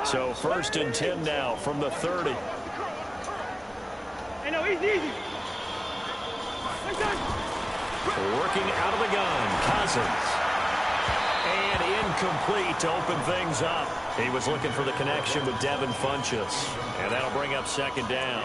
So 1st and 10 now from the 30. Working out of the gun, Cousins. And incomplete to open things up. He was looking for the connection with Devin Funchess. And that'll bring up 2nd down.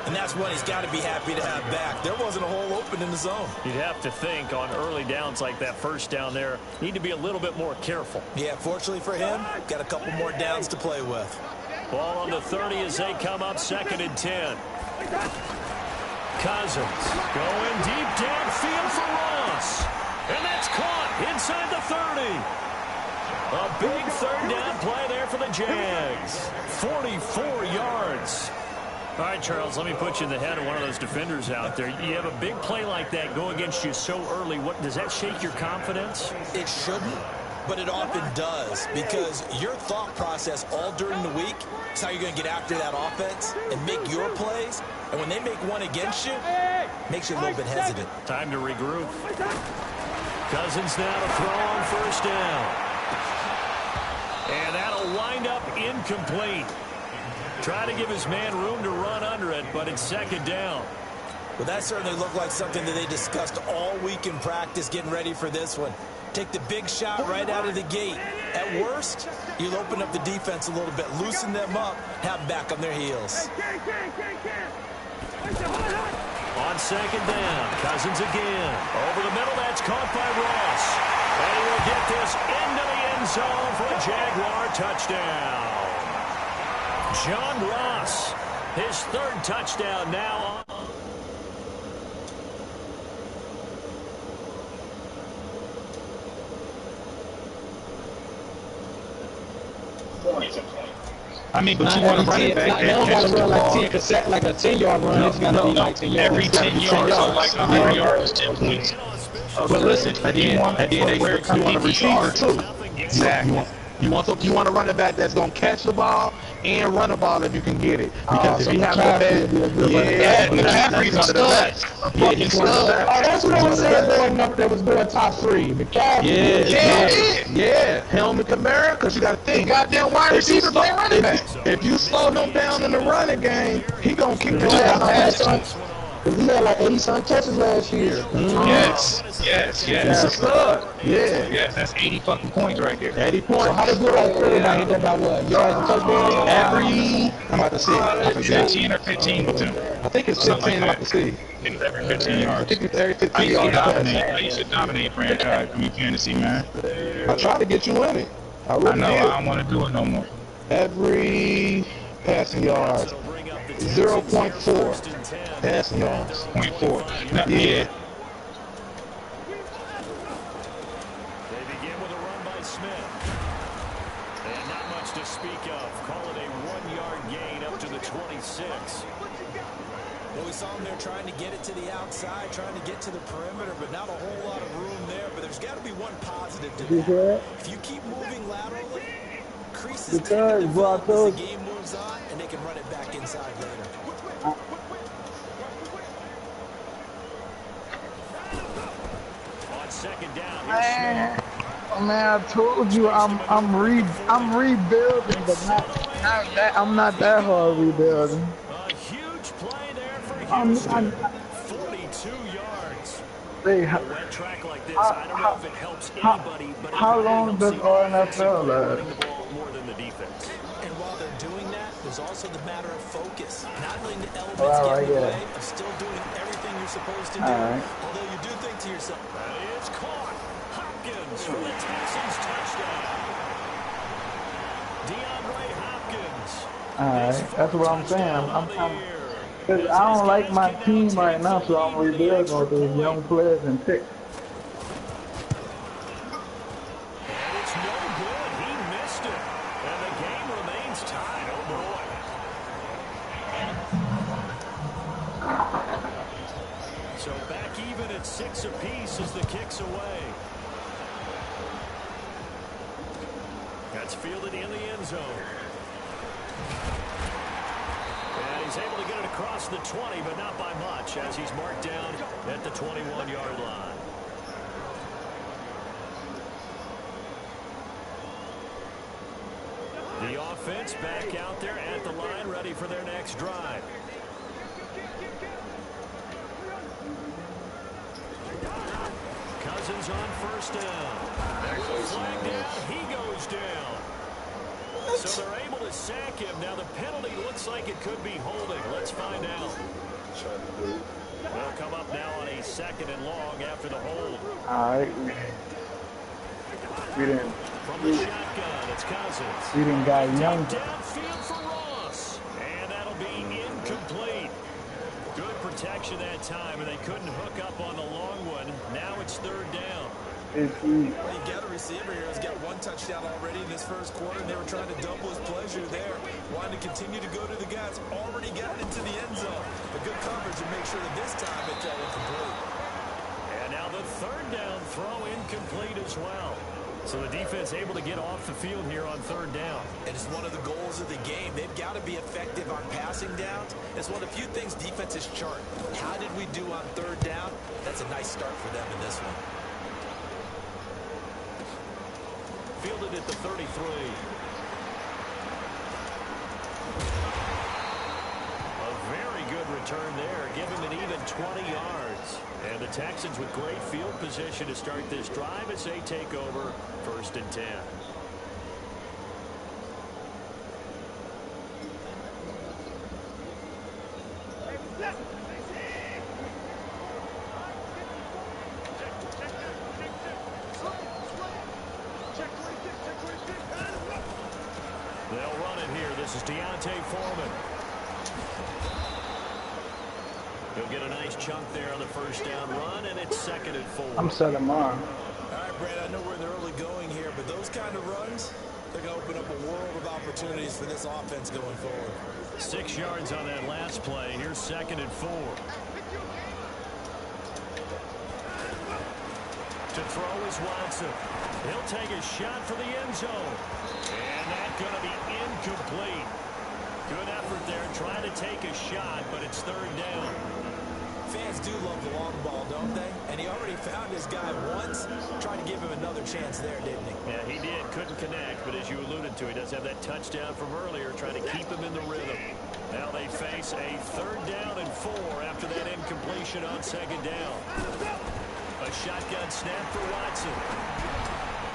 And that's one he's got to be happy to have back. There wasn't a hole open in the zone. You'd have to think on early downs like that 1st down there, need to be a little bit more careful. Yeah, fortunately for him, got a couple more downs to play with. Ball on the 30 as they come up 2nd and 10. Cousins going deep downfield for Ross. And that's caught inside the 30. A big 3rd down play there for the Jags. 44 yards. All right, Charles, let me put you in the head of one of those defenders out there. You have a big play like that go against you so early. What does that shake your confidence? It shouldn't, but it often does, because your thought process all during the week is how you're going to get after that offense and make your plays. And when they make one against you, it makes you a little bit hesitant. Time to regroup. Cousins now to throw on 1st down. And that'll wind up incomplete. Try to give his man room to run under it, but it's 2nd down. Well, that certainly looked like something that they discussed all week in practice getting ready for this one. Take the big shot right out of the gate. At worst, you'll open up the defense a little bit, loosen them up, have them back on their heels. On 2nd down, Cousins again. Over the middle, that's caught by Ross. And he will get this into the end zone for a Jaguar touchdown. John Ross, his 3rd touchdown now. I mean, but you want to run it back there and catch the ball. Like a 10-yard run. It's going to be like 10 yards. Every 10 yards, so like 100 yards is 10 points. But listen, at the end, you want a receiver too. Exactly. You want to run it back that's going to catch the ball and run the ball if you can get it. Because if you have that bad, McCaffrey's a stud. Yeah, he's stud. Oh, that's what I was saying. That was going top 3. McCaffrey. Yeah. Him and Kamara, because you got to think. Goddamn wide receiver play running back. If you slow him down in the running game, he going to kick the ass. Because he had like 80-some catches last year. Yes. He's a stud. Yes, that's 80 fucking points right there. 80 points. So how does good like everybody hit that by what? Yards and touchdowns? I'm about to see. I forgot. 15 or 15 with him. I think it's 15. I'm about to see. It's every 15 yards. I think it's every 15 yards. I used to dominate franchise. I mean, fantasy, man. I tried to get you in it. I know. I don't want to do it no more. Every passing yard. 0.4 passing yards. 0.4. Now, They begin with a run by Smith. And not much to speak of. Call it a 1-yard gain up to the 26. Well, we saw him there trying to get it to the outside, trying to get to the perimeter, but not a whole lot of room there. But there's got to be one positive to that. If you keep moving laterally, creases tend to develop as the game moves on, and they can run it back inside later. On 2nd down, Man, I told you I'm rebuilding, but I'm not that hard rebuilding. a huge play there for Houston. 42 yards. Hey, A wet track like this, I don't know if it helps anybody, but how long does RNFL last? the ball more than the defense. And while they're doing that, there's also the matter of focus. Not letting the elements get in the way of still doing everything you're supposed to do. Although you do think to yourself, That is caught. Hopkins for the Texans touchdown. DeAndre Hopkins. Alright, that's what I'm saying. Cause I don't like my team right now, so I'm rebuilding with those young players and picks. And it's no good. He missed it. And the game remains tied. Oh, boy. So back even at 6 apiece as the kick's away. That's fielded in the end zone. And he's able to get it across the 20, but not by much, as he's marked down at the 21-yard line. The offense back out there at the line, ready for their next drive. Cousins on first down. There's a flag down. He goes down. So they're able to sack him. Now the penalty looks like it could be holding. Let's find out. They'll come up now on a 2nd and long after the hold. All right. We didn't. From the shotgun, it's Cousins. We didn't got young. Downfield for Ross. And that'll be incomplete. Good protection that time, and they couldn't hook up on the long one. Now it's 3rd down. Well, you got a receiver here who's got 1 touchdown already in this first quarter, and they were trying to double his pleasure there. Wanted to continue to go to the guys. Already got into the end zone. A good coverage to make sure that this time it fell incomplete. And now the 3rd down throw incomplete as well. So the defense able to get off the field here on 3rd down. And it's one of the goals of the game. They've got to be effective on passing downs. It's one of the few things defenses chart. How did we do on 3rd down? That's a nice start for them in this one. Fielded at the 33. A very good return there. Give him an even 20 yards. And the Texans with great field position to start this drive as they take over 1st and 10. They'll run it here. This is Deontay Foreman. He'll get a nice chunk there on the 1st down run, and it's 2nd and 4. I'm setting them on. All right, Brad, I know we're in the early going here, but those kind of runs, they're going to open up a world of opportunities for this offense going forward. 6 yards on that last play. Here's 2nd and 4. To throw is Watson. He'll take a shot for the end zone. And that's going to be incomplete. Good effort there trying to take a shot, but it's 3rd down. Fans do love the long ball, don't they? And he already found his guy once. Tried to give him another chance there, didn't he? Yeah, he did. Couldn't connect, but as you alluded to, he does have that touchdown from earlier, trying to keep him in the rhythm. Now they face a 3rd down and 4 after that incompletion on 2nd down. A shotgun snap for Watson.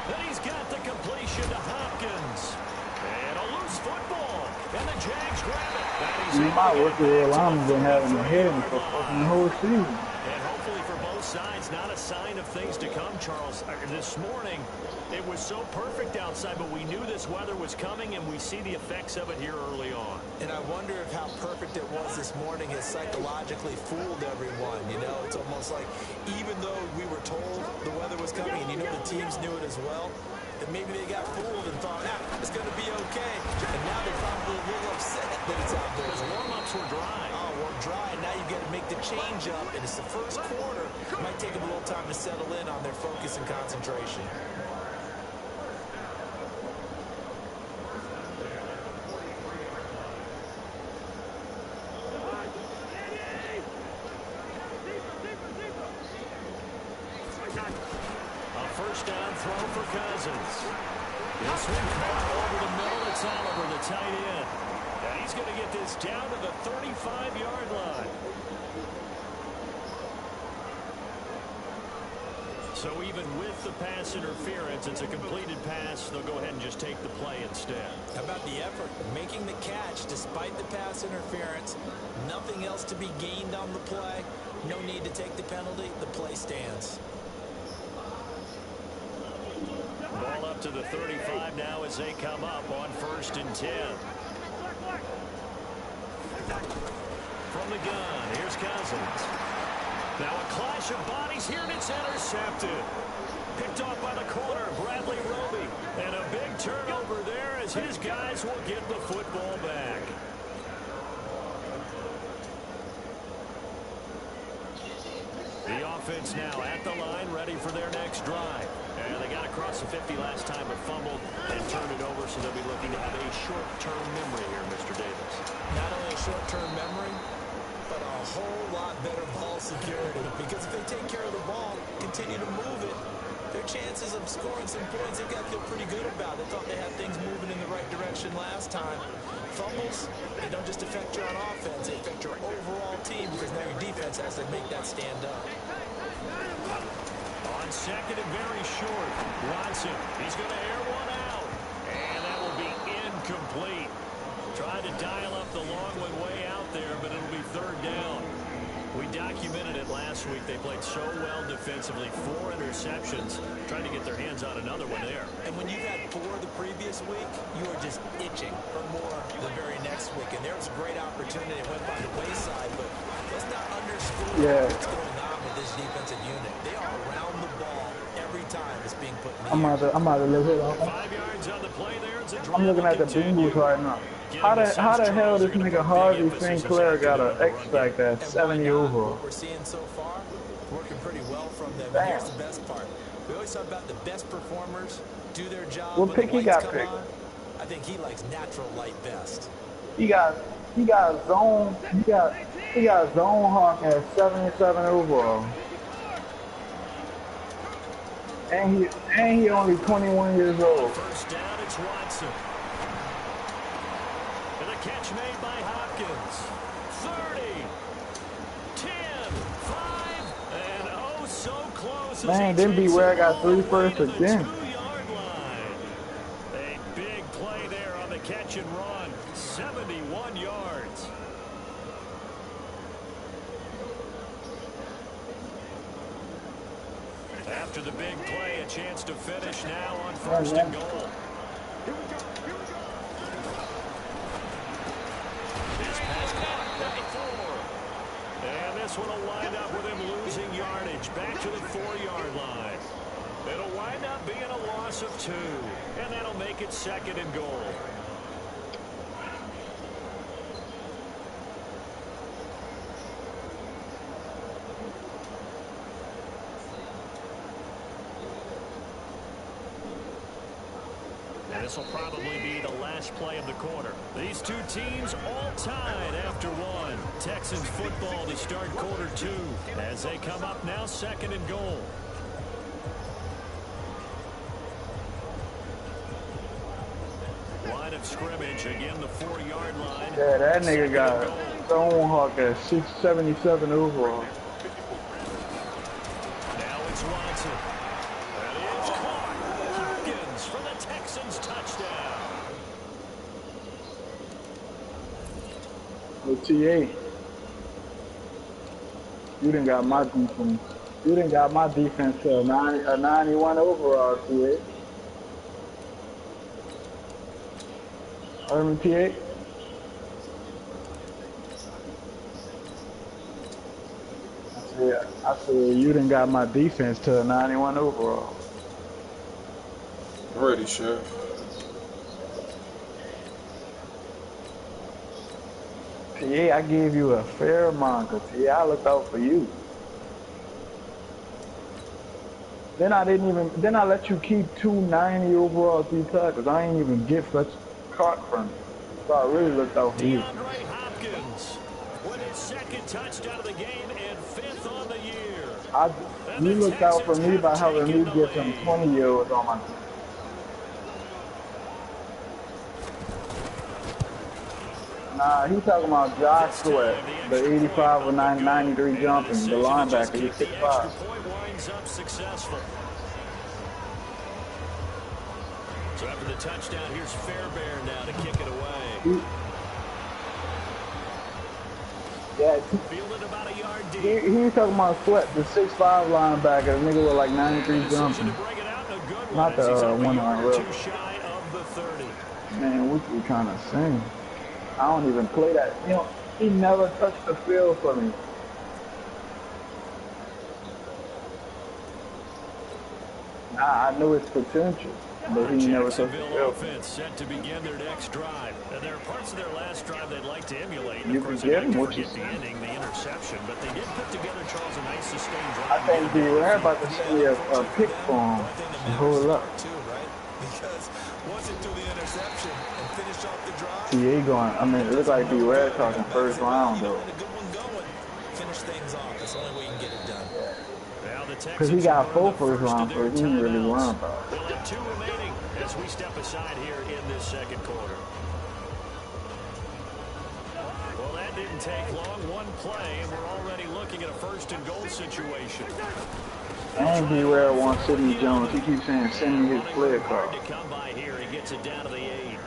Then he's got the completion to Hopkins. And a loose football. And the Jags grab it. My rookie line's been having a headache for fucking the whole season. And hopefully for both sides, not a sign of things to come, Charles. This morning, it was so perfect outside, but we knew this weather was coming, and we see the effects of it here early on. And I wonder if how perfect it was this morning has psychologically fooled everyone. You know, it's almost like even though we were told the weather was coming, and you know the teams knew it as well, that maybe they got fooled and thought, it's going to be okay. And now they're probably a little upset that it's out there. Because warm-ups were dry. Oh, we're dry. Now you've got to make the change up, and it's the first quarter. It might take them a little time to settle in on their focus and concentration. First down throw for Cousins. This one caught over the middle. It's Oliver, the tight end. And he's going to get this down to the 35-yard line. So even with the pass interference, it's a completed pass. They'll go ahead and just take the play instead. How about the effort? Making the catch despite the pass interference. Nothing else to be gained on the play. No need to take the penalty. The play stands. Ball up to the 35 now as they come up on 1st and 10. From the gun, here's Cousins. Now a clash of bodies here, and it's intercepted. Picked off by the corner, Bradley Roby. And a big turnover there as his guys will get the football back. The offense now at the line, ready for their next drive. And they got across the 50 last time, but fumbled and turned it over, so they'll be looking to have a short-term memory here, Mr. Davis. Not only a short-term memory, but a whole lot better ball security. Because if they take care of the ball, continue to move it, their chances of scoring some points, they've got to feel pretty good about it. They thought they had things moving in the right direction last time. Fumbles, they don't just affect you on offense, they affect your overall team because now your defense has to make that stand up. On second and very short, Watson, he's going to air one out. And that will be incomplete. Trying to dial up the long one way out there, but it'll be third down. We documented it last week. They played so well defensively. 4 interceptions. Trying to get their hands on another one there. And when you've had 4 the previous week, you are just itching for more the very next week. And there was a great opportunity. It went by the wayside, but let's not underscore what's going on with this defensive unit. They are around the ball every time it's being put in the air. I'm about to look it up. 5 yards on the play there. I'm looking at the Bengals right now. How the hell this nigga Harvey Sinclair got an X-Factor at 70 overall? What we're seeing so far, working pretty well from them. Damn. Here's the best part. We always talk about the best performers do their job. What pick he got picked? I think he likes natural light best. He got zone hawk at 77 overall. And he only 21 years old. First down, it's Watson. And a catch made by Hopkins. 30, 10, 5, and oh so close. Man, then Beware got 3 firsts again. 2-yard line. A big play there on the catch and run. 71 yards. After the big play, a chance to finish now on first and goal. This pass caught at the 4. And this one will wind up with him losing yardage back to the 4-yard line. It'll wind up being a loss of 2. And that'll make it second and goal. This will probably be the last play of the quarter. These two teams all tied after 1. Texans football to start quarter 2 as they come up now second and goal. Line of scrimmage, again the 4-yard line. Yeah, that nigga got zone hawk at 677 overall. Now it's Watson. And it's caught. Hopkins for the Texans touchdown. TA. You done got my defense. You done got my defense to a 91 overall, TA. Herman TA. I said you done got my defense to a 91 overall. Pretty sure. TA, I gave you a fair amount, cause TA, I looked out for you. Then I let you keep 290 overall 3 tackles. I ain't even get such caught from you. So I really looked out for you. DeAndre Hopkins with his second touchdown of the game and 5th on the year. You looked out for me by helping me get some 20-year-olds on my team. Nah, he talking about Josh Sweat, the 85 or 93 jumping, the linebacker. He's 6'5". Up successful. So after the touchdown, here's Fairbairn now to kick it away. Fielded about a yard deep. He was talking about Sweat, the 6'5 linebacker, the nigga with like 93 jumping. Not the one on the left. Shy of the 30. Man, what you trying to sing? I don't even play that. You know, he never touched the field for me. I knew his potential, but he never touched the field. Offense set to begin their next drive. And there are parts of their last drive they'd like to emulate. You can get him what you the ending, the interception, but they did put together, Charles, a nice sustained drive. I think we're about to see a pick for him and hold up. Because once it threw the interception and finished off the drive, TA going, I mean, it looks like Beware talking first round, though. a good one going. Finish things off. That's the only way you can get it done. Now the Because he Texans got are 4 on the first first of round, so their he ain't really worrying timeouts. about it. They'll have 2 remaining as we step aside here in this second quarter. Well, that didn't take long. One play, and we're already looking at a first and goal situation. And B-Rare wants Sidney Jones. He keeps saying, send me his player card. Hard to come by here. He gets it down to the 8.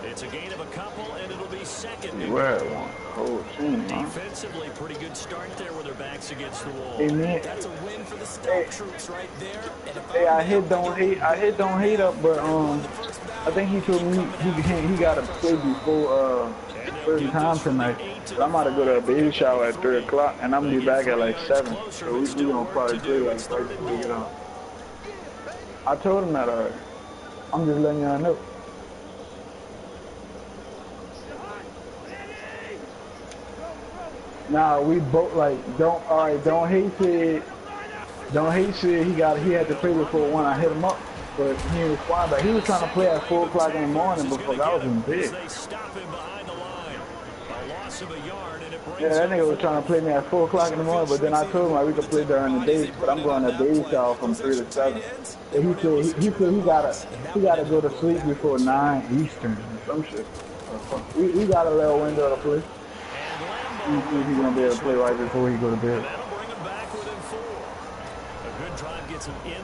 It's a gain of a couple, and it'll be second and B-Rare goal. wants the whole team, huh? Defensively, pretty good start there with their backs against the wall. Hey, man. That's a win for the stout troops right there. And if Hey, I'm I hit don't hate up, but I think he told me he got to play before certain time tonight. But I'm about to go to a baby shower at 3 o'clock, and I'm gonna be back at like 7. So we gonna probably play like right before we get on. I told him that already. I'm just letting y'all know. Nah, we both like don't hate said he had to play before 1. I hit him up, but he didn't respond back. He was trying to play at 4 o'clock in the morning before I was in bed. Yeah, that nigga was trying to play me at 4 o'clock in the morning, but then I told him like we could play during the day, but I'm going to baby shower from 3 to 7. And he said he gotta go to sleep before 9 Eastern or some shit. We got a little window to play. He's gonna be able to play right before he go to bed.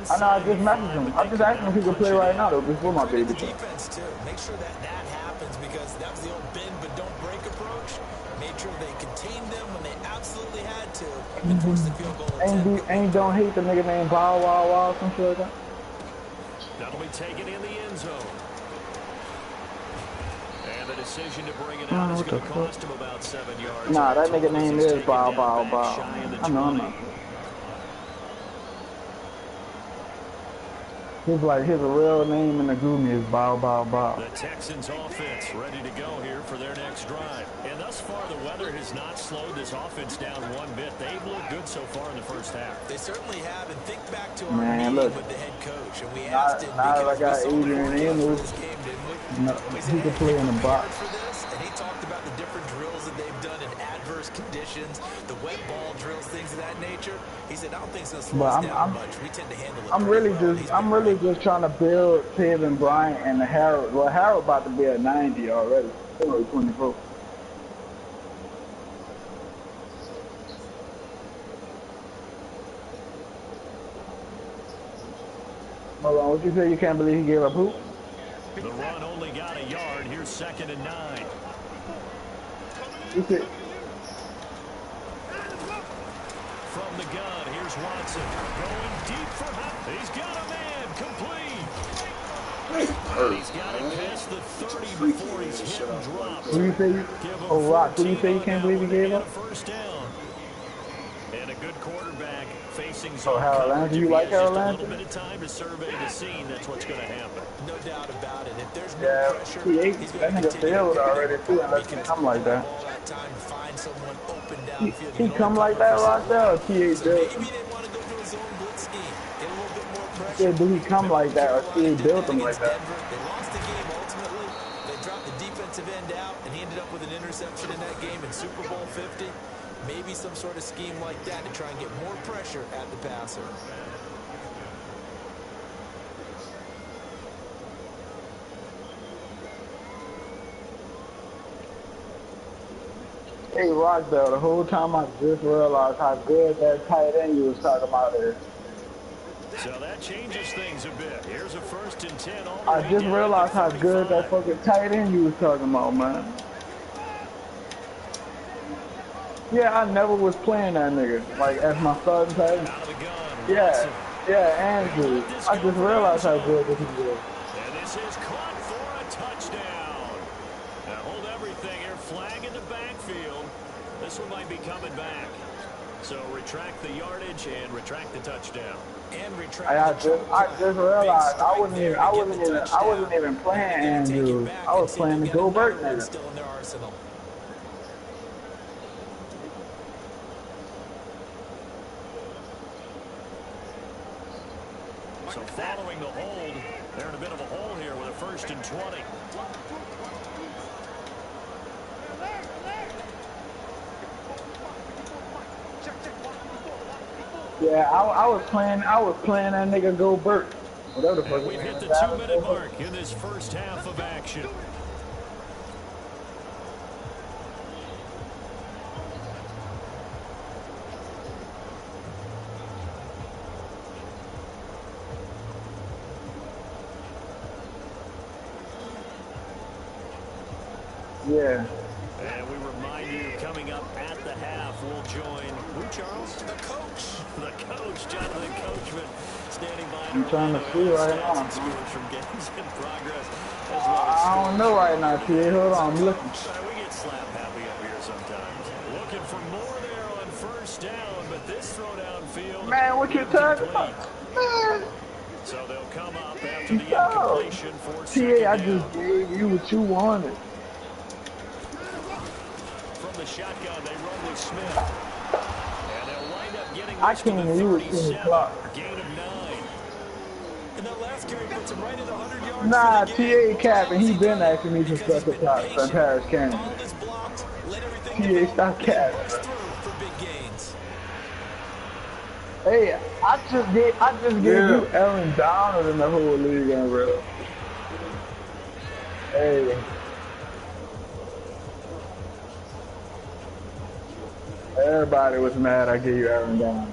I know, I just messaged him. I just asked him if he could play right now though, before my baby shower. Defense too. Make sure that happens because that was the old bend but don't break approach. Made sure they contained them when they absolutely had to and forced the field goal. Ain't don't hate the nigga named Bow Wow Wow, some shit like that. That'll be taken in the end zone. And the decision to bring it out is going to cost him about 7 yards. Nah, that nigga name is Bow Bow Bow. I know I'm not. His real name in the Goomy is Bow Bow Bow. The Texans offense ready to go here for their next drive. And thus far, the weather has not slowed this offense down one bit. They've looked good so far in the first half. They certainly have. And think back to our meeting with the head coach. And we asked him now I got Adrian Amos. He can play in the box. And he talked about the different drills that they've done in adverse conditions, the wet ball drills, things of that nature. He said, I don't think it's going to slow us down much. We tend to handle it. I'm really just trying to build Taven Bryant and the Harold. Well, Harold about to be at 90 already. He's only 24. Hold on, what you say? You can't believe he gave up who? The run only got a yard. Here's 2nd and 9. You said. From the gun, here's Watson. Going deep for him. He's got a man. Complete. He's got it past the 30 before he's hit and dropped. Who you say? Oh, Rock. Who you say you can't believe he gave up? First down. And a good quarterback facing So Harold Landry, you like Harold Landry? A little bit of time to survey the scene. That's what's going to happen. No doubt about it. If there's no pressure, he's that nigga failed already too, unless he come like that. He come like that right there, or T.A. built him? Maybe they want to go to his own blitz scheme. Get a little bit more pressure. Yeah, do he come like that, or T.A. built him like that? They lost the game ultimately. They dropped the defensive end out, and he ended up with an interception in that game in Super Bowl 50. Maybe some sort of scheme like that to try and get more pressure at the passer. Hey, Rockdale, the whole time I just realized how good that tight end you was talking about is. So that changes things a bit. Here's a 1st and 10. I just realized how good that fucking tight end you was talking about, man. Yeah, I never was playing that nigga, like, as my starting tight end. Yeah, Andrew. I just realized how good this is. And this is caught for a touchdown. Now hold everything here. Flag in the backfield. This one might be coming back. So retract the yardage and retract the touchdown. And retract. I just realized I wasn't even playing Andrew. I was playing the Gobert nigga. Still in their arsenal. So following the hold, they're in a bit of a hole here with a 1st and 20. Yeah, I was playing that nigga Go Burt. Whatever the fuck And his we've name hit is. the Dallas 2-minute Go Burt. mark in this first half of action. Yeah. And we remind you, coming up at the half, we'll join who, Charles? The coach. The coach, Jonathan Coachman, standing by I'm trying to see right stats now. and scores from games in progress, as well as I don't know right now, TA. Hold on, I'm looking. We get slap happy up here sometimes. Looking for more there on first down, but this throw downfield. Man, what you talking about? Man. So they'll come up after the incompletion for TA, I second just down. gave you what you wanted. From the shotgun, they run with Smith. And they'll wind up getting I this to can't the even use 37. the clock. Gain of 9. And that last carry puts him right at 100 yards. Nah, for the game. TA capping. He been Done it asking me for because he's special been clocks on patient, Paris Canyon. followed his blocks, let everything TA, develop, stop and capping. breaks through for big gains. Hey, I just gave you Aaron Donald in the whole league, bro. Hey. Everybody was mad I gave you Aaron Donald.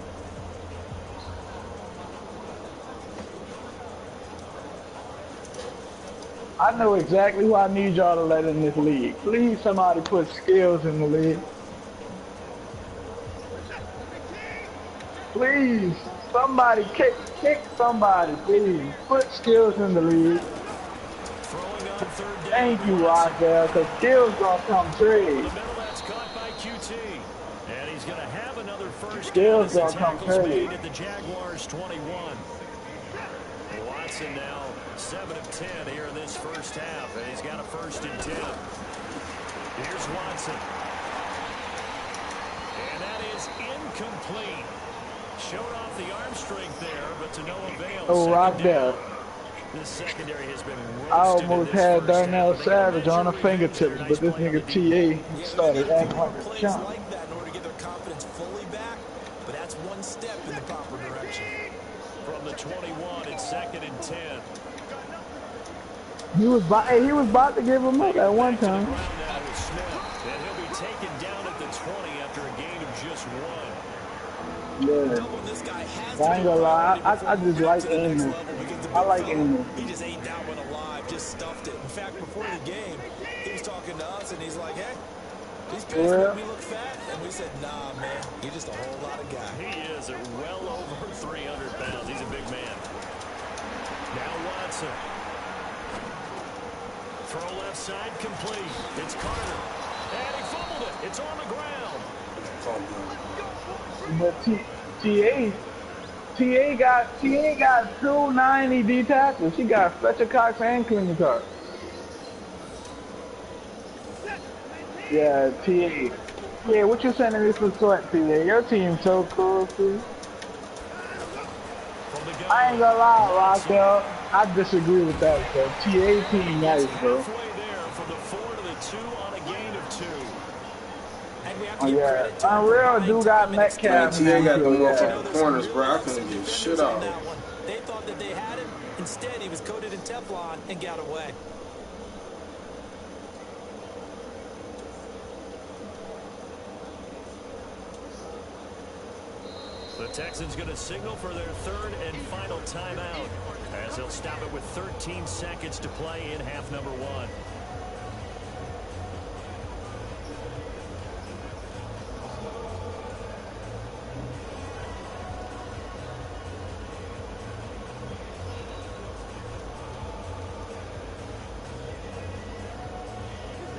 I know exactly who I need y'all to let in this league. Please, somebody put skills in the league. Please, somebody kick somebody, please. Put skills in the league. Throwing on third down. Thank you, Rockdale, because skills gonna come trade. The middle, that's caught by QT. And he's going to have another first Skills down as gonna the come tackle's trade. made at the Jaguars 21. Watson now 7 of 10 here in this first half, and he's got a first and 10. Here's Watson. And that is incomplete. Showed off the arm strength there, but to no avail. Oh, Rockdale. This secondary has been roasted. I almost had Darnell half, Savage on the fingertips, but this nigga TA started acting like a Plays chump. like that in order to get their confidence fully back, but that's one step in the proper direction. From the 21, it's 2nd and 10. He was about to give him up at one time. Now with Smith, and he'll be taken down at the 20 after a gain of just 1. Yeah. Double this guy has I ain't gonna lie, I just like aiming. I like aiming. He just ate that one alive, just stuffed it. In fact, before the game, he was talking to us, and he's like, hey, these pants make me look fat. And we said, nah, man, you're just a whole lot of guy. He is at well over 300 pounds. He's a big man. Now Watson. Throw left side complete. It's Carter. And he fumbled it. It's on the ground. But TA got 290 D tackles. She got Fletcher Cox and Clinton Cox. Yeah, TA. Yeah, what you sending me for sweat, TA? Your team's so cool, too. I ain't gonna lie, Rockdale. I disagree with that, bro. TA team nice, bro. Halfway there from the 4 to the 2 on a gain of 2. And we have Oh, to give yeah. credit to Unreal dude got Metcalf. TA got the yeah. motherfucking corners, bro. I couldn't get shit out. They thought that they had him. Instead, he was coated in Teflon and got away. The Texans going to signal for their 3rd and final timeout as they'll stop it with 13 seconds to play in half number 1.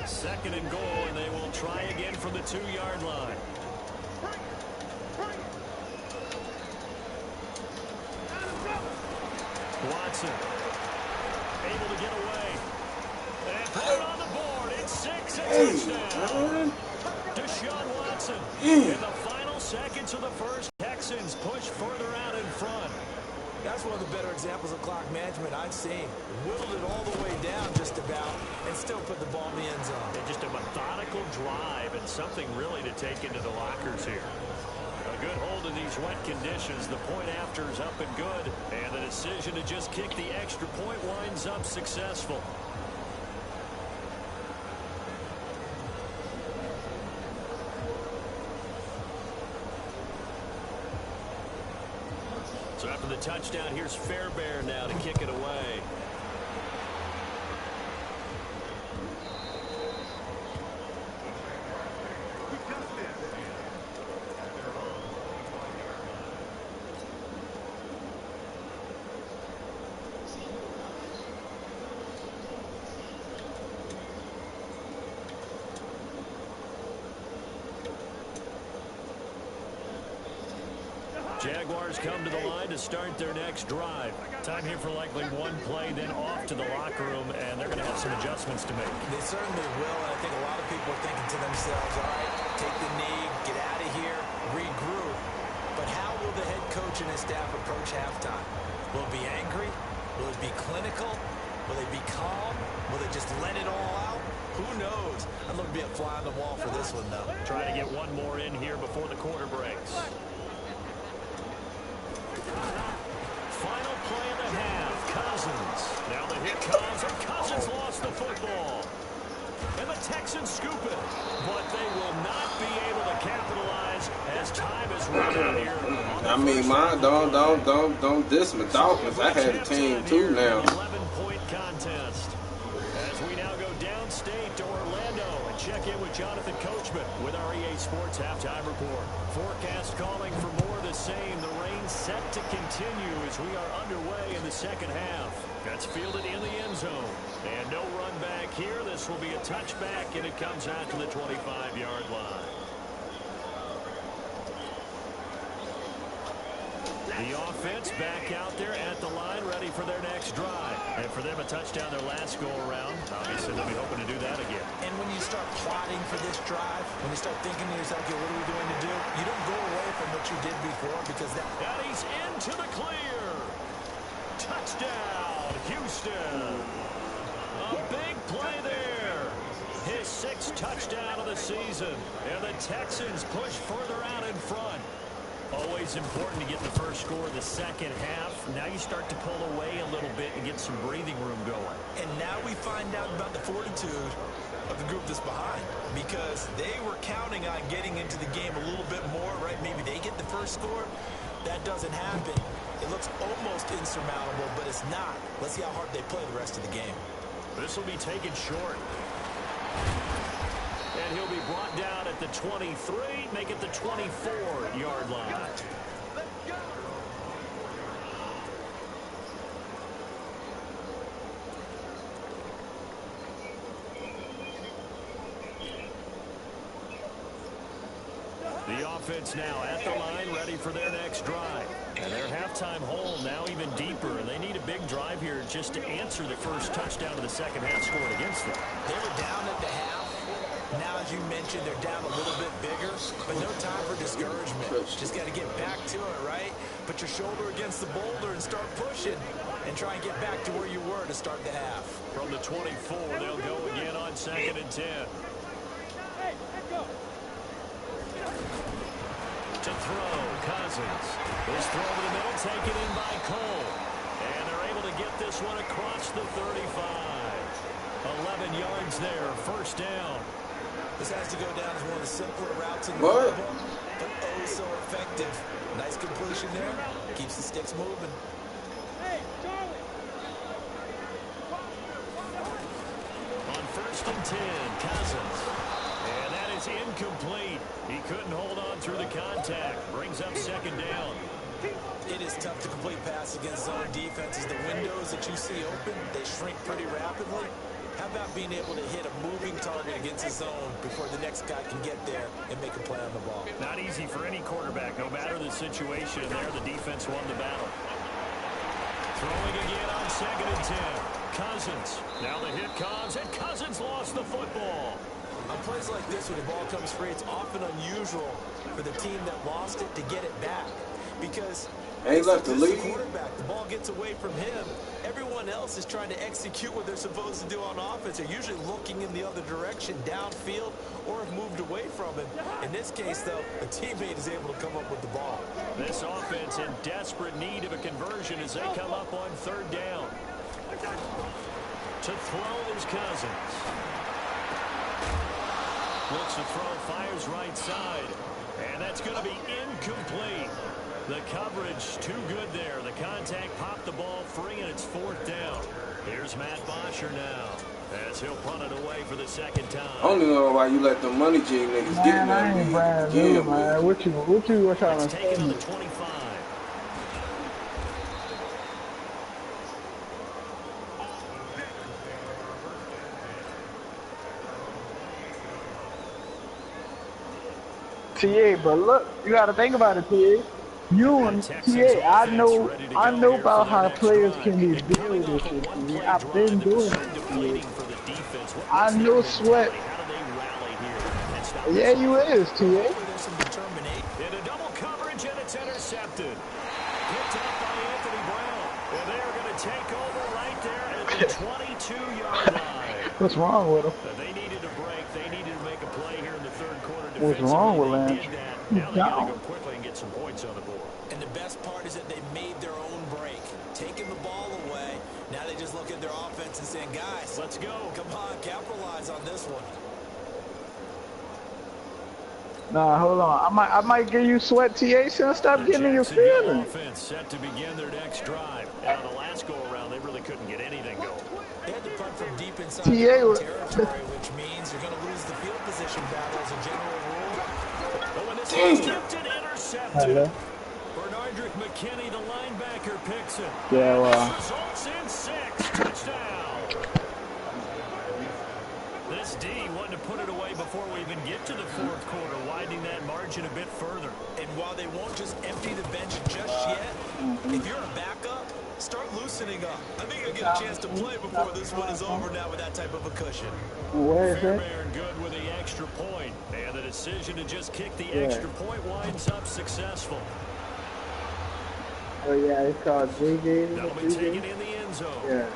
Second and goal, and they will try again from the 2-yard line. Watson able to get away and put it on the board. It's 6, a touchdown. Deshaun Watson in the final seconds of the first. Texans push further out in front. That's one of the better examples of clock management I've seen. Whittled it all the way down just about and still put the ball in the end zone. And just a methodical drive and something really to take into the lockers here. A Good hold in these wet conditions. The point after is up and good. And the decision to just kick the extra point winds up successful. So after the touchdown, here's Fairbairn now to kick it away. Jaguars come to the line to start their next drive. Time here for likely one play, then off to the locker room, and they're going to have some adjustments to make. They certainly will, and I think a lot of people are thinking to themselves, all right, take the knee, get out of here, regroup. But how will the head coach and his staff approach halftime? Will it be angry? Will it be clinical? Will they be calm? Will they just let it all out? Who knows? I'm going to be a fly on the wall for this one, though. Try to get one more in here before the quarter breaks. Final play of the half, Cousins. Now the hit comes, and Cousins lost the football. And the Texans scoop it. But they will not be able to capitalize as time is running here. I mean, don't diss my Dolphins. I had a team too now. 11-point contest. As we now go downstate to Orlando and check in with Jonathan Coachman with our EA Sports Halftime Report. Forecast calling for more of the same. The rain set to continue as we are underway in the second half. That's fielded in the end zone. And no run back here. This will be a touchback, and it comes out to the 25-yard line. The offense back out there at the line, ready for their next drive. And for them, a touchdown their last go-around. Obviously, they'll be hoping to do that again. And when you start plotting for this drive, when you start thinking to yourself, okay, what are we going to do? You don't go away from what you did before because that... And he's into the clear. Touchdown, Houston. A big play there. His sixth touchdown of the season. And the Texans push further out in front. Always important to get the first score of the second half. Now you start to pull away a little bit and get some breathing room going. And now we find out about the fortitude of the group that's behind, because they were counting on getting into the game a little bit more, right? Maybe they get the first score. That doesn't happen. It looks almost insurmountable, but it's not. Let's see how hard they play the rest of the game. This will be taken short. And he'll be brought down at the 23, make it the 24-yard line. The offense now at the line, ready for their next drive. And their halftime hole now even deeper, and they need a big drive here just to answer the first touchdown of the second half scored against them. They were down at the half. Now, as you mentioned, they're down a little bit bigger, but no time for discouragement. Just got to get back to it, right? Put your shoulder against the boulder and start pushing and try and get back to where you were to start the half. From the 24, they'll go again on 2nd and 10. To throw, Cousins. This throw over the middle, taken in by Cole. And they're able to get this one across the 35. 11 yards there, first down. This has to go down as one of the simpler routes in the football, but oh so effective. Nice completion there. Keeps the sticks moving. Hey, Charlie. On 1st and 10, Cousins. And that is incomplete. He couldn't hold on through the contact. Brings up 2nd down. It is tough to complete pass against zone defenses. The windows that you see open, they shrink pretty rapidly. How about being able to hit a moving target against the zone before the next guy can get there and make a play on the ball? Not easy for any quarterback, no matter the situation. There, the defense won the battle. Throwing again on 2nd and 10. Cousins. Now the hit comes, and Cousins lost the football. On plays like this, when the ball comes free, it's often unusual for the team that lost it to get it back. Because Ain't left the lead. Quarterback, the ball gets away from him. Everyone else is trying to execute what they're supposed to do on offense. They're usually looking in the other direction, downfield, or have moved away from him. In this case, though, a teammate is able to come up with the ball. This offense in desperate need of a conversion as they come up on third down. To throw is Cousins. Looks to throw, fires right side. And that's going to be incomplete. The coverage too good there. The contact popped the ball free, and it's fourth down. Here's Matt Bosher now as he'll punt it away for the second time. I don't even know why you let the money jig niggas get in that league. Brand new, man. What you trying to take it on the 25. TA, but look, you got to think about it, TA. You and TA, I know about how players can be built this year. I've been doing it. I know Sweat. Yeah, you is, TA. In a double coverage, and it's intercepted. Picked up by Anthony Brown. And they're going to take over right there at the 22-yard line. What's wrong with him? They needed a break. They needed to make a play here in the third quarter. What's wrong with Lance? Now they got to go quickly and get some points on the board. And the best part is that they made their own break, taking the ball away. Now they just look at their offense and saying, guys, let's go. Come on, capitalize on this one. Nah, hold on. I might give you Sweat, TA. So stop getting in your feelings. Offense set to begin their next drive. Now the last go around, they really couldn't get anything going. They had to punt from deep inside territory, which means you're going to lose the field position battle as a general rule. But when this is tipped and intercepted, Bernardrick McKinney, the linebacker, picks it. Yeah, well. Results in 6. Touchdown. This D wanted to put it away before we even get to the fourth quarter, widening that margin a bit further. And while they won't just empty the bench just yet, if you're a backup, start loosening up. I think you'll get a chance to play before this one is over now with that type of a cushion. Where is it? Fairbairn good with the extra point, and the decision to just kick the extra point winds up successful. Oh yeah, it's called JJ. That'll be taken in the end zone. Yeah.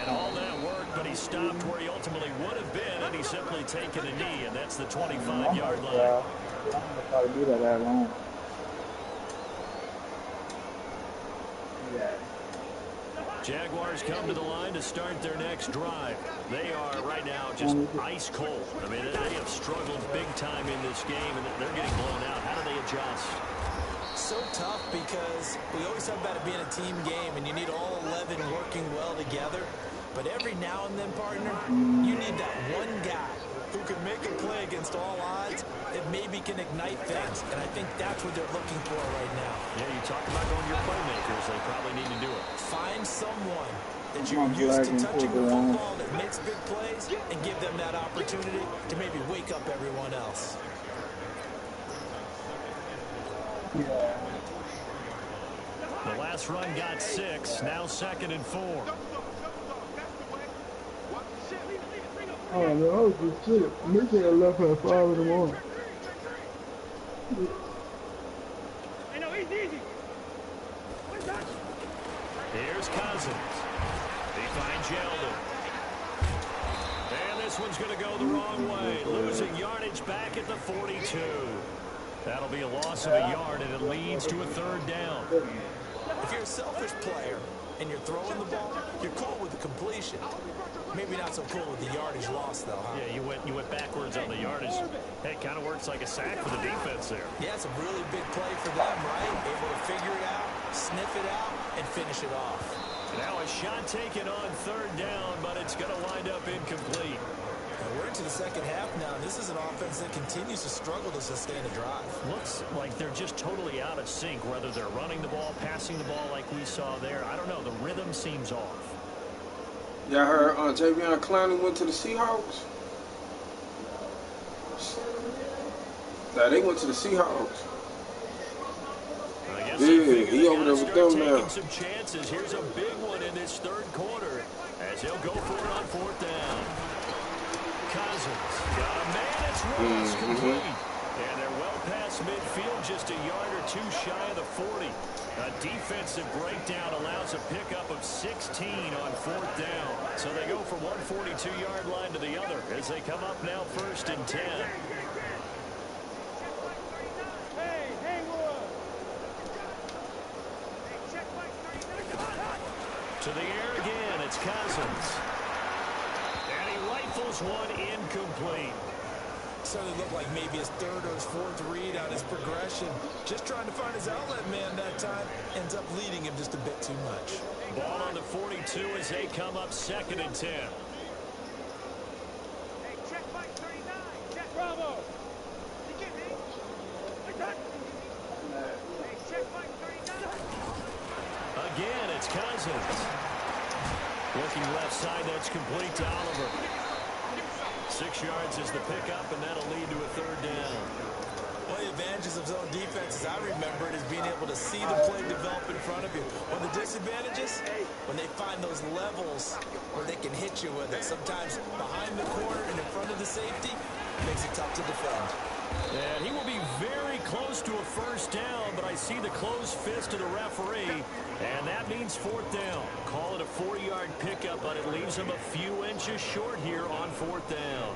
And all that work, but he stopped where he ultimately would have been, and he's simply taken a knee, and that's the 25-yard line. Yeah, I'm gonna try to do that long. Yeah. Jaguars come to the line to start their next drive. They are right now just ice cold. I mean, they have struggled big time in this game, and they're getting blown out. How do they adjust? So tough because we always talk about it being a team game, and you need all 11 working well together. But every now and then, partner, you need that one guy who can make a play against all odds that maybe can ignite things. And I think that's what they're looking for right now. Yeah, you talk about going to your playmakers. They probably need to do it. Find someone that you're used to touching the football that makes big plays and give them that opportunity to maybe wake up everyone else. Yeah. The last run got 6. Now 2nd and 4. Oh man, I was just sick. Mickey had left at 5 in the morning. I know, he's easy. Here's Cousins. He finds Yeldon. And this one's going to go the wrong way. Losing yardage back at the 42. That'll be a loss of a yard, and it leads to a 3rd down. If you're a selfish player and you're throwing the ball, you're cool with the completion. Maybe not so cool with the yardage loss, though, huh? Yeah, you went backwards on the yardage. Hey, it kind of works like a sack for the defense there. Yeah, it's a really big play for them, right? Able to figure it out, sniff it out, and finish it off. Now a shot taken on 3rd down, but it's going to wind up incomplete. We're into the second half now. This is an offense that continues to struggle to sustain a drive. Looks like they're just totally out of sync, whether they're running the ball, passing the ball like we saw there. I don't know. The rhythm seems off. Y'all heard Javion Clowney went to the Seahawks? Nah, they went to the Seahawks. I guess yeah, he over there with them now. Taking some chances. Here's a big one in this 3rd quarter as he'll go for it on 4th down. Cousins got a man. It's Ross complete. And they're well past midfield, just a yard 22 shy of the 40. A defensive breakdown allows a pickup of 16 on 4th down. So they go from one 42-yard line to the other as they come up now 1st and 10. To the air again, it's Cousins. And he rifles one incomplete. Certainly looked like maybe his 3rd or his 4th read on his progression. Just trying to find his outlet man that time. Ends up leading him just a bit too much. Ball on the 42 as they come up 2nd and 10. Hey, check Mike 39. Check Bravo. You get me? Hey, check Mike 39. Again, it's Cousins. Looking left side, that's complete to Oliver. 6 yards is the pickup, and that'll lead to a 3rd down. One of the advantages of zone defense, as I remember it, is being able to see the play develop in front of you. One of the disadvantages, when they find those levels where they can hit you with it, sometimes behind the corner and in front of the safety, makes it tough to defend. And he will be very close to a 1st down, but I see the closed fist of the referee, and that means 4th down. Call it a 4-yard pickup, but it leaves him a few inches short here on 4th down.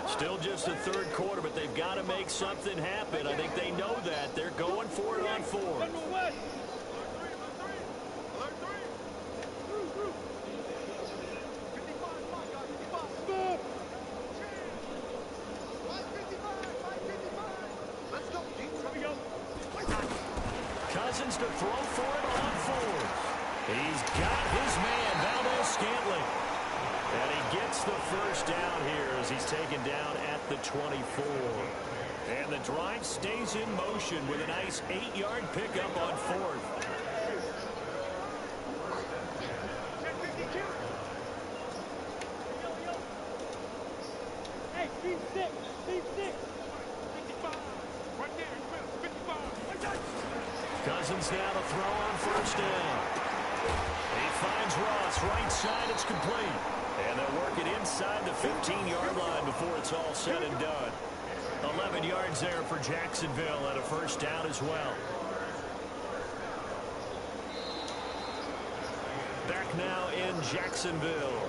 Still just a 3rd quarter, but they've got to make something happen. I think they know that. They're going for it on 4th. Cousins to throw for it on 4th. He's got his man, Valdez-Scantling. And he gets the 1st down here as he's taken down at the 24. And the drive stays in motion with a nice 8-yard pickup on 4th. Hey, Steve 6. 55. Right there, 55. Cousins now to throw on 1st down. He finds Ross, right side, it's complete. And they'll work it inside the 15-yard line before it's all said and done. 11 yards there for Jacksonville and a 1st down as well. Back now in Jacksonville.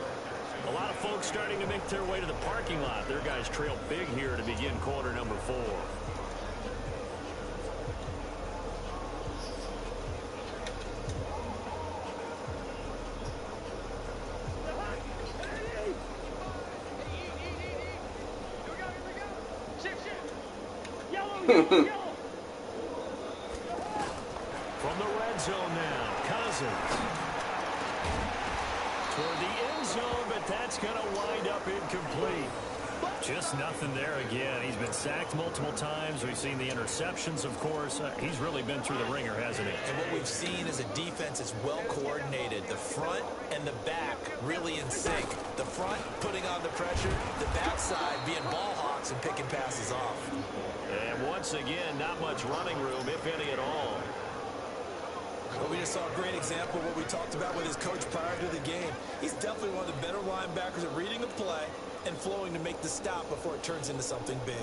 A lot of folks starting to make their way to the parking lot. Their guys trail big here to begin quarter number 4. From the red zone now, Cousins. Toward the end zone, but that's going to wind up incomplete. Just nothing there again. He's been sacked multiple times. We've seen the interceptions, of course. He's really been through the ringer, hasn't he? And what we've seen is a defense that's well coordinated. The front and the back really in sync. The front putting on the pressure, the backside being ball hawks and picking passes off. And once again, not much running room, if any at all. Well, we just saw a great example of what we talked about with his coach prior to the game. He's definitely one of the better linebackers at reading the play and flowing to make the stop before it turns into something big.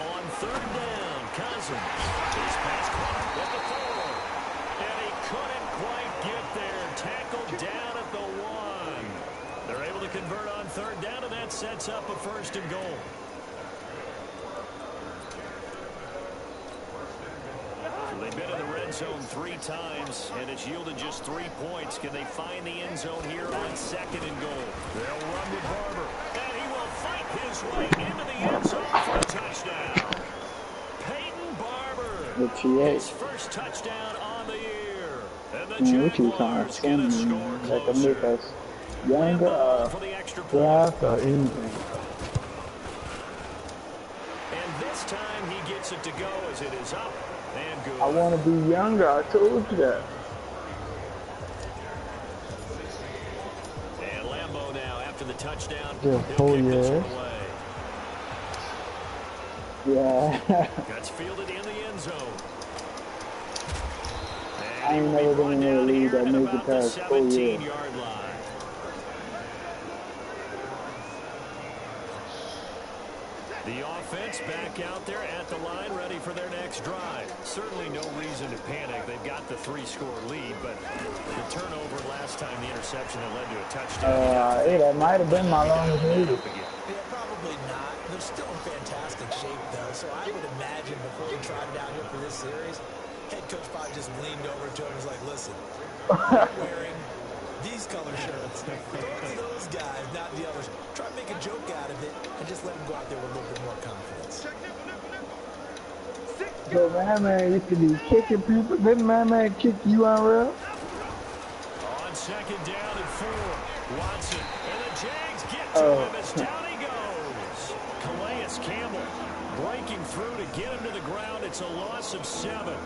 On 3rd down, Cousins. He's past clock at the 4. And he couldn't quite get there. Tackled down at the 1. They're able to convert on 3rd down, and that sets up a 1st and goal. So they've been in the red zone 3 times, and it's yielded just 3 points. Can they find the end zone here on 2nd and goal? They'll run with Barber. And he will fight his way into the end zone for a touchdown. Peyton Barber. His first touchdown on the year. And the Jaguars get a score closer. Younger, For the extra draft point. or anything. And this time he gets it to go as it is up and good. I want to be younger. I told you that. the touchdown. Yeah, He'll kick this one away. Yeah. Gets fielded in the end zone. I ain't never been in a league that made it past 4 years. 17-yard line. The offense back out there at the line, ready for their next drive. Certainly no reason to panic. They've got the 3-score lead, but the turnover last time, the interception that led to a touchdown. Hey, that might have been my longest lead. Yeah, probably not. They're still in fantastic shape, though, so I would imagine before we trotted down here for this series, head coach probably just leaned over to him and was like, listen, I'm wearing these color shirts. Throw to those guys, not the others. Try to make a joke out of it and just let them go out there with a little bit more confidence. So man used to be kicking people. Didn't man kick you on real? On second down and 4, Watson. And the Jags get to him as down he goes. Calais Campbell breaking through to get him to the ground. It's a loss of 7.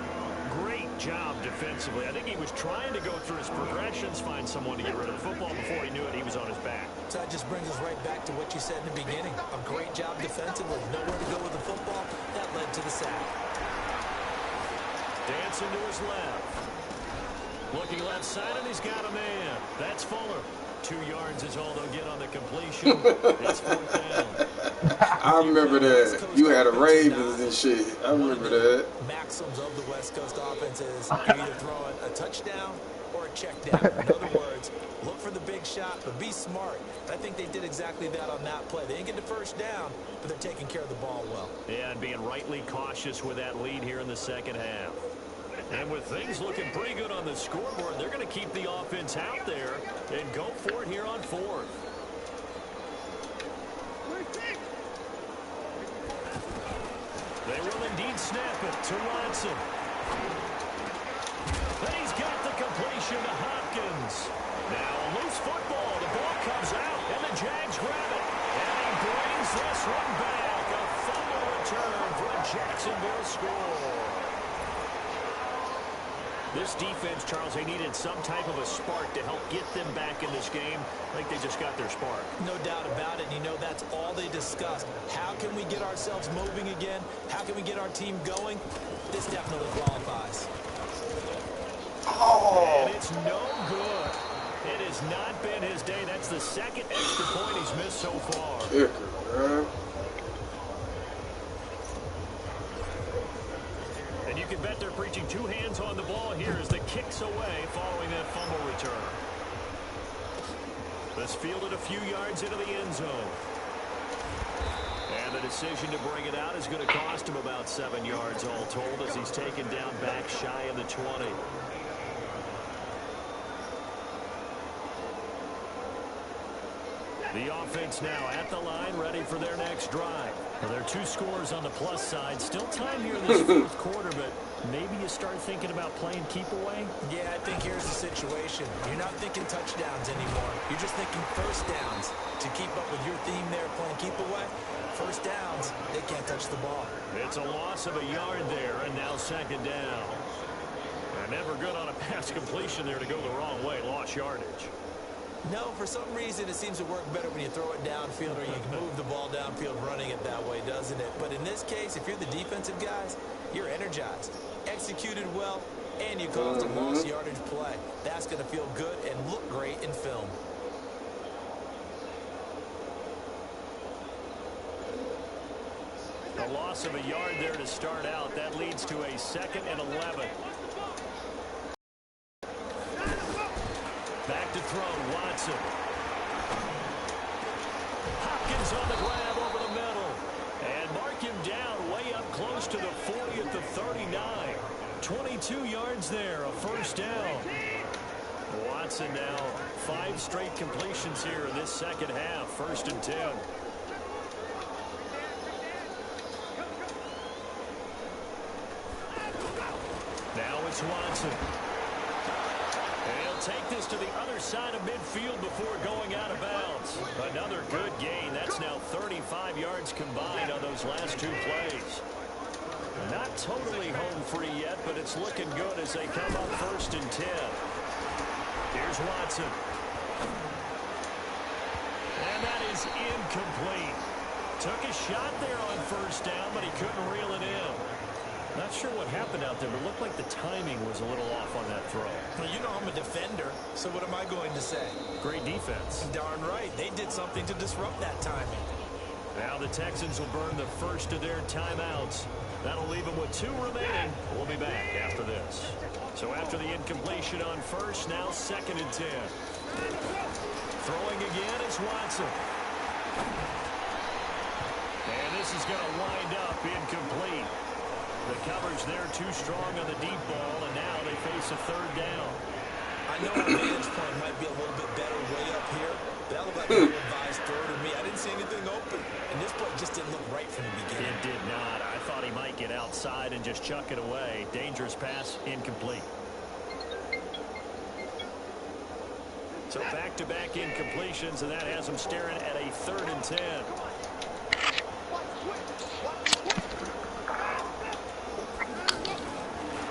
Great job defensively. I think he was trying to go through his progressions, find someone to get rid of the football. Before he knew it, he was on his back. So that just brings us right back to what you said in the beginning. A great job defensively. Nowhere to go with the football. That led to the sack. Dancing to his left. Looking left side, and he's got a man. That's Fuller. 2 yards is all they'll get on the completion. It's 4th down. I remember that. You had a Ravens and shit. I remember that. Maxims of the West Coast offense is you're either throwing a touchdown or a check down. In other words, look for the big shot, but be smart. I think they did exactly that on that play. They didn't get the first down, but they're taking care of the ball well. Yeah, and being rightly cautious with that lead here in the second half. And with things looking pretty good on the scoreboard, they're going to keep the offense out there and go for it here on 4th. They will indeed snap it to Watson. Then he's got the completion to Hopkins. Now a loose football. The ball comes out, and the Jags grab it. And he brings this one back. A fumble return for a Jacksonville score. This defense, Charles, they needed some type of a spark to help get them back in this game. I think they just got their spark. No doubt about it. You know, that's all they discussed. How can we get ourselves moving again? How can we get our team going? This definitely qualifies. Oh. And it's no good. It has not been his day. That's the second extra point he's missed so far. Kicker, man. And you can bet they're preaching 2 hands on the ball here as the kick's away following that fumble return. This fielded a few yards into the end zone. And the decision to bring it out is going to cost him about 7 yards all told as he's taken down back shy of the 20. The offense now at the line, ready for their next drive. Well, there are 2 scores on the plus side. Still time here in this 4th quarter, but maybe you start thinking about playing keep away? Yeah, I think here's the situation. You're not thinking touchdowns anymore. You're just thinking first downs. To keep up with your theme there, playing keep away, first downs, they can't touch the ball. It's a loss of a yard there, and now second down. Never good on a pass completion there to go the wrong way. Lost yardage. No, for some reason it seems to work better when you throw it downfield or you can move the ball downfield running it that way, doesn't it? But in this case, if you're the defensive guys, you're energized, executed well, and you caused a lost yardage play. That's going to feel good and look great in film. A loss of a yard there to start out. That leads to a 2nd and 11. Back to throw, Watson. Hopkins on the grab over the middle. And mark him down way up close to the 40 at the 39. 22 yards there, a first down. Watson now 5 straight completions here in this second half. 1st and 10. Now it's Watson. And he'll take this to the other side of midfield before going out of bounds. Another good gain. That's now 35 yards combined on those last 2 plays. Not totally home free yet, but it's looking good as they come up 1st and 10. Here's Watson. And that is incomplete. Took a shot there on first down, but he couldn't reel it in. Not sure what happened out there, but it looked like the timing was a little off on that throw. Well, you know I'm a defender, so what am I going to say? Great defense. Darn right. They did something to disrupt that timing. Now the Texans will burn the first of their timeouts. That'll leave them with 2 remaining. We'll be back after this. So after the incompletion on first, now 2nd and 10. Throwing again is Watson. And this is going to wind up incomplete. The coverage there too strong on the deep ball, and now they face a 3rd down. I know our vantage point might be a little bit better way up here. That looked like an advised throw to me. I didn't see anything open, and this play just didn't look right from the beginning. It did not. I thought he might get outside and just chuck it away. Dangerous pass, incomplete. So back-to-back incompletions, and that has him staring at a 3rd and 10.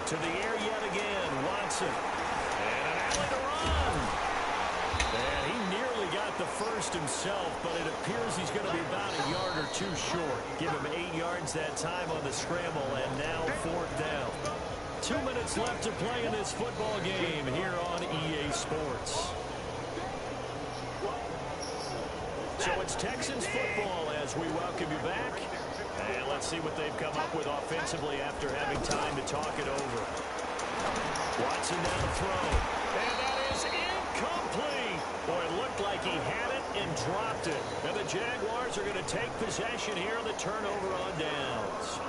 To the air yet again, Watson. And an alley to run. And he nearly got the first himself, but it appears he's going to be about a yard or 2 short. Give him 8 yards that time on the scramble, and now 4th down. 2 minutes left to play in this football game here on EA Sports. So it's Texans football as we welcome you back. And let's see what they've come up with offensively after having time to talk it over. Watson down the throw. And that is incomplete. Boy, it looked like he had it and dropped it. And the Jaguars are going to take possession here on the turnover on downs.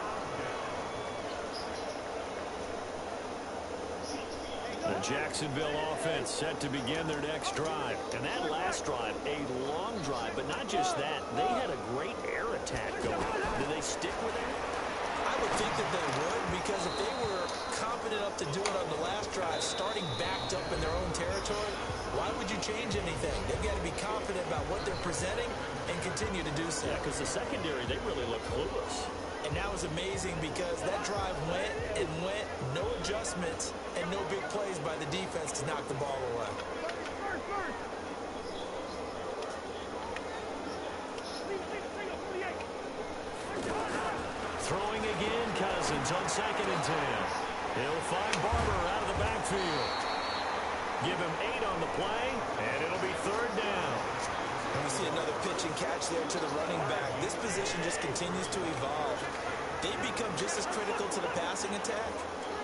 The Jacksonville offense set to begin their next drive. And that last drive, a long drive, but not just that. They had a great air attack going. Did they stick with it? I would think that they would, because if they were confident enough to do it on the last drive, starting backed up in their own territory, why would you change anything? They've got to be confident about what they're presenting and continue to do so. Yeah, because the secondary, they really look clueless. And that was amazing because that drive went and went, no adjustments, and no big plays by the defense to knock the ball away. Throwing again, Cousins on 2nd and 10. He'll find Barber out of the backfield. Give him 8 on the play, and it'll be 3rd down. And we see another pitch and catch there to the running back. This position just continues to evolve. They become just as critical to the passing attack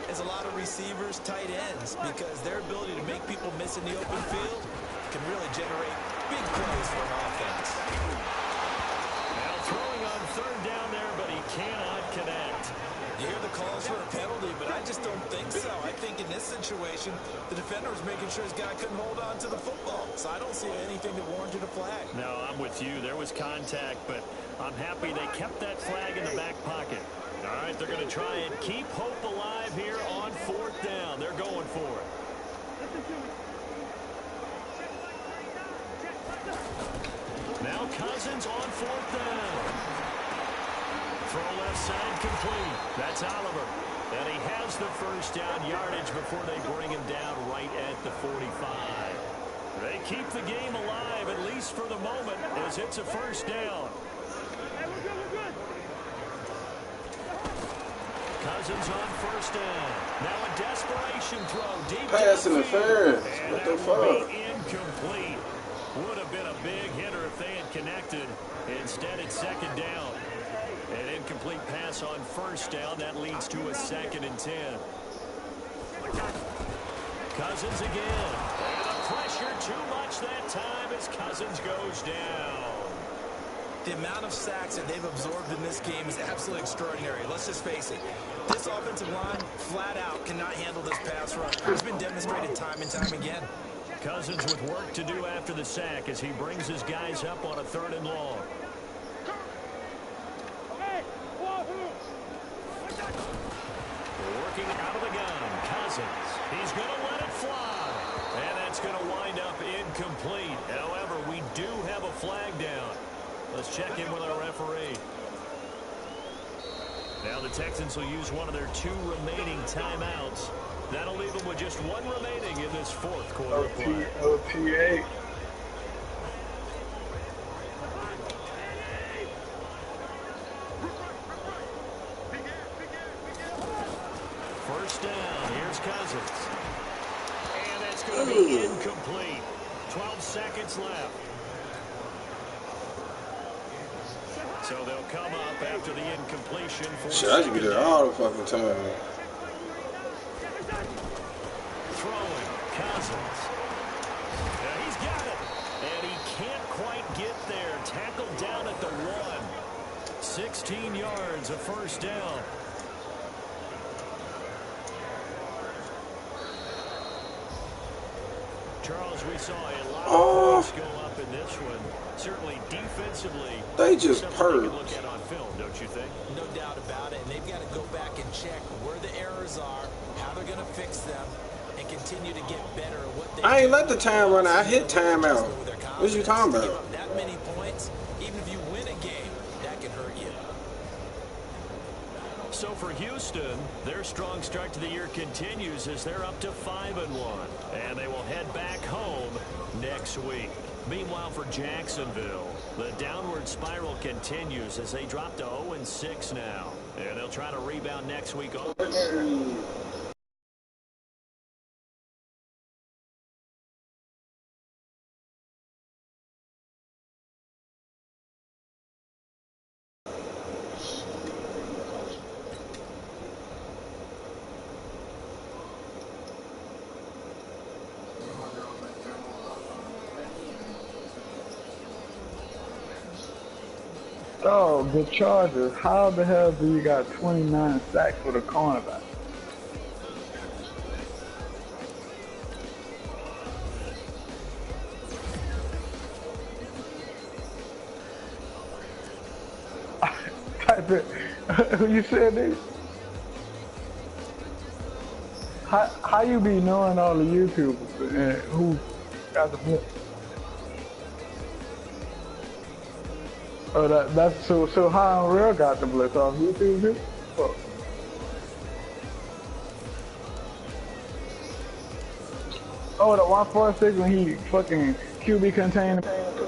as a lot of receivers, tight ends, because their ability to make people miss in the open field can really generate big plays for an offense. Now throwing on 3rd down there, but he cannot connect. You hear the calls for a penalty, but I just don't think so. I think in this situation, the defender was making sure his guy couldn't hold on to the football. So I don't see anything that warranted a flag. No, I'm with you. There was contact, but I'm happy they kept that flag in the back pocket. All right, they're going to try and keep hope alive here on 4th down. They're going for it. Now Cousins on 4th down. Throw left side complete. That's Oliver. And he has the first down yardage before they bring him down right at the 45. They keep the game alive, at least for the moment, as it's a 1st down. Cousins on 1st down. Now a desperation throw. Deep Pass interference. and What that the will fuck? be incomplete. Would have been a big hitter if they had connected. Instead, it's 2nd down. An incomplete pass on 1st down. That leads to a 2nd and 10. Cousins again. And the pressure too much that time as Cousins goes down. The amount of sacks that they've absorbed in this game is absolutely extraordinary. Let's just face it. This offensive line, flat out, cannot handle this pass rush. It's been demonstrated time and time again. Cousins with work to do after the sack as he brings his guys up on a 3rd and long. Working out of the gun, Cousins. He's going to let it fly. And that's going to wind up incomplete. However, we do have a flag down. Let's check in with our referee. Now the Texans will use one of their 2 remaining timeouts. That'll leave them with just 1 remaining in this 4th quarter of play. OTA. incomplete. 12 seconds left. So they'll come up after the incompletion for Shit, I should be there all the fucking time. throwing. Cousins. Now he's got it. And he can't quite get there. Tackled down at the 1. 16 yards, a first down. Charles, we saw a lot of points go up in this one. Certainly defensively, They just purged. look at on film, don't you think? No doubt about it, and they've got to go back and check where the errors are, how they're going to fix them, and continue to get better at what they I ain't let the time run out. I hit timeout. What you talking about? Give up that many points, even if you win a game, that can hurt you. So for Houston, their strong start to the year continues as they're up to 5-1, and they will head back home next week. Meanwhile, for Jacksonville, the downward spiral continues as they drop to 0-6 now, and they'll try to rebound next week. Oh, the Chargers. How the hell do you got 29 sacks for the cornerback? Type it. Who you said this? How you be knowing all the YouTubers and who got the blitz? Oh, that's so how Real got the blitz off YouTube too? Oh. Oh, the 146 when he fucking QB contained the